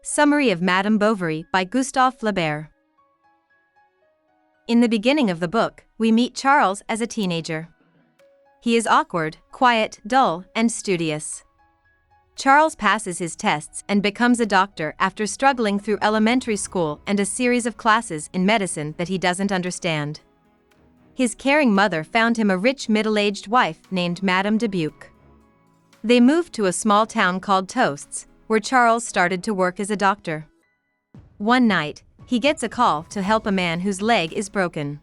Summary of Madame Bovary by Gustave Flaubert. In the beginning of the book, we meet Charles as a teenager. He is awkward, quiet, dull, and studious. Charles passes his tests and becomes a doctor after struggling through elementary school and a series of classes in medicine that he doesn't understand. His caring mother found him a rich middle-aged wife named Madame de Buch. They moved to a small town called Toasts, where Charles started to work as a doctor. One night, he gets a call to help a man whose leg is broken.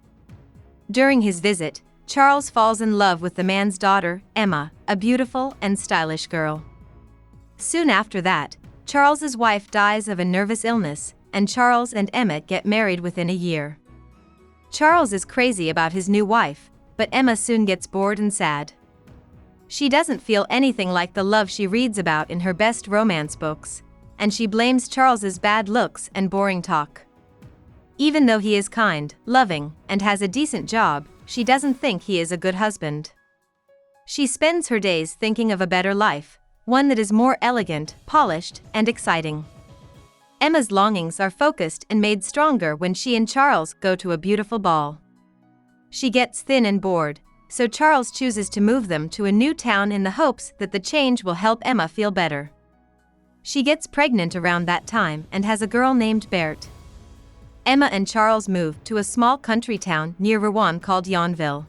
During his visit, Charles falls in love with the man's daughter, Emma, a beautiful and stylish girl. Soon after that, Charles's wife dies of a nervous illness, and Charles and Emma get married within a year. Charles is crazy about his new wife, but Emma soon gets bored and sad. She doesn't feel anything like the love she reads about in her best romance books, and she blames Charles's bad looks and boring talk. Even though he is kind, loving, and has a decent job, she doesn't think he is a good husband. She spends her days thinking of a better life, one that is more elegant, polished, and exciting. Emma's longings are focused and made stronger when she and Charles go to a beautiful ball. She gets thin and bored, so Charles chooses to move them to a new town in the hopes that the change will help Emma feel better. She gets pregnant around that time and has a girl named Berthe. Emma and Charles move to a small country town near Rouen called Yonville.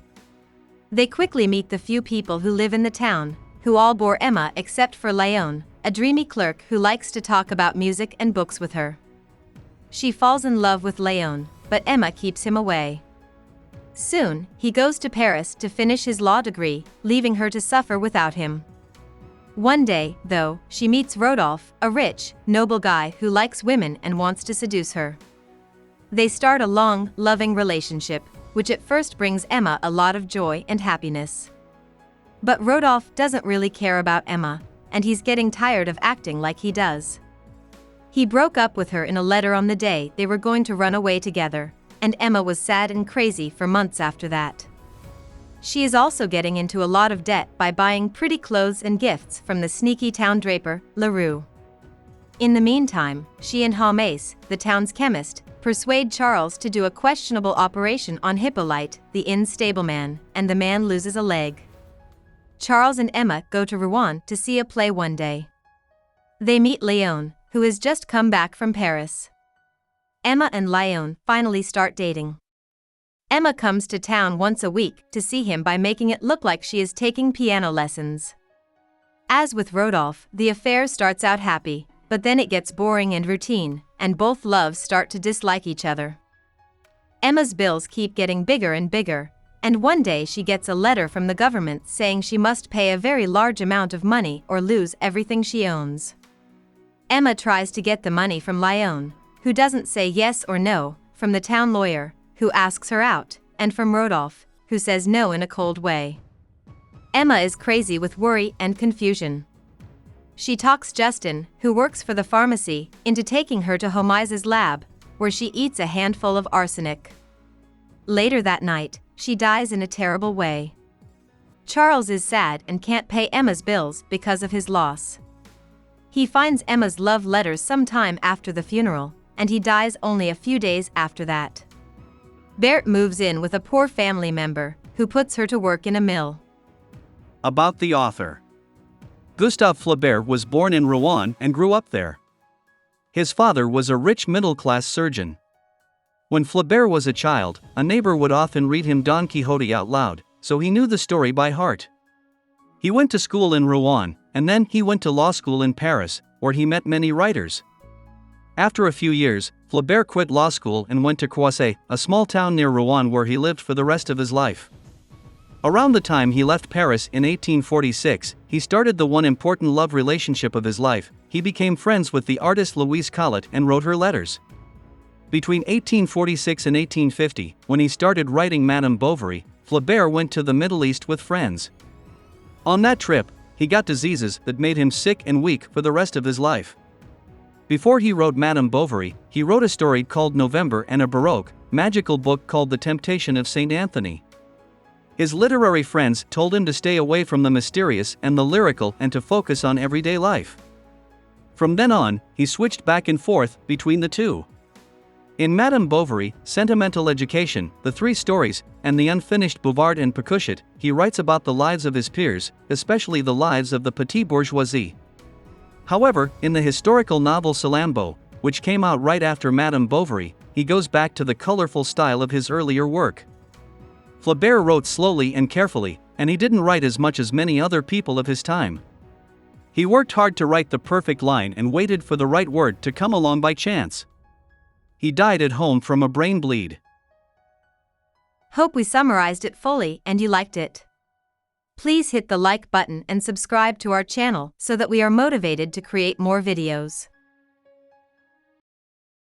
They quickly meet the few people who live in the town, who all bore Emma except for Léon, a dreamy clerk who likes to talk about music and books with her. She falls in love with Léon, but Emma keeps him away. Soon, he goes to Paris to finish his law degree, leaving her to suffer without him. One day, though, she meets Rodolphe, a rich, noble guy who likes women and wants to seduce her. They start a long, loving relationship, which at first brings Emma a lot of joy and happiness. But Rodolphe doesn't really care about Emma, and he's getting tired of acting like he does. He broke up with her in a letter on the day they were going to run away together, and Emma was sad and crazy for months after that. She is also getting into a lot of debt by buying pretty clothes and gifts from the sneaky town draper, Leroux. In the meantime, she and Haumais, the town's chemist, persuade Charles to do a questionable operation on Hippolyte, the inn stableman, and the man loses a leg. Charles and Emma go to Rouen to see a play one day. They meet Léon, who has just come back from Paris. Emma and Léon finally start dating. Emma comes to town once a week to see him by making it look like she is taking piano lessons. As with Rodolphe, the affair starts out happy, but then it gets boring and routine, and both loves start to dislike each other. Emma's bills keep getting bigger and bigger, and one day she gets a letter from the government saying she must pay a very large amount of money or lose everything she owns. Emma tries to get the money from Léon, who doesn't say yes or no, from the town lawyer, who asks her out, and from Rodolphe, who says no in a cold way. Emma is crazy with worry and confusion. She talks Justin, who works for the pharmacy, into taking her to Haumais' lab, where she eats a handful of arsenic. Later that night, she dies in a terrible way. Charles is sad and can't pay Emma's bills because of his loss. He finds Emma's love letters sometime after the funeral, and he dies only a few days after that. Berthe moves in with a poor family member, who puts her to work in a mill. About the author. Gustave Flaubert was born in Rouen and grew up there. His father was a rich middle-class surgeon. When Flaubert was a child, a neighbor would often read him Don Quixote out loud, so he knew the story by heart. He went to school in Rouen, and then he went to law school in Paris, where he met many writers. After a few years, Flaubert quit law school and went to Croisset, a small town near Rouen where he lived for the rest of his life. Around the time he left Paris in 1846, he started the one important love relationship of his life. He became friends with the artist Louise Collet and wrote her letters. Between 1846 and 1850, when he started writing Madame Bovary, Flaubert went to the Middle East with friends. On that trip, he got diseases that made him sick and weak for the rest of his life. Before he wrote Madame Bovary, he wrote a story called November and a Baroque, magical book called The Temptation of St. Anthony. His literary friends told him to stay away from the mysterious and the lyrical and to focus on everyday life. From then on, he switched back and forth between the two. In Madame Bovary, Sentimental Education, The Three Stories, and The Unfinished Bouvard and Pécuchet, he writes about the lives of his peers, especially the lives of the petite bourgeoisie. However, in the historical novel Salammbô, which came out right after Madame Bovary, he goes back to the colorful style of his earlier work. Flaubert wrote slowly and carefully, and he didn't write as much as many other people of his time. He worked hard to write the perfect line and waited for the right word to come along by chance. He died at home from a brain bleed. Hope we summarized it fully and you liked it. Please hit the like button and subscribe to our channel so that we are motivated to create more videos.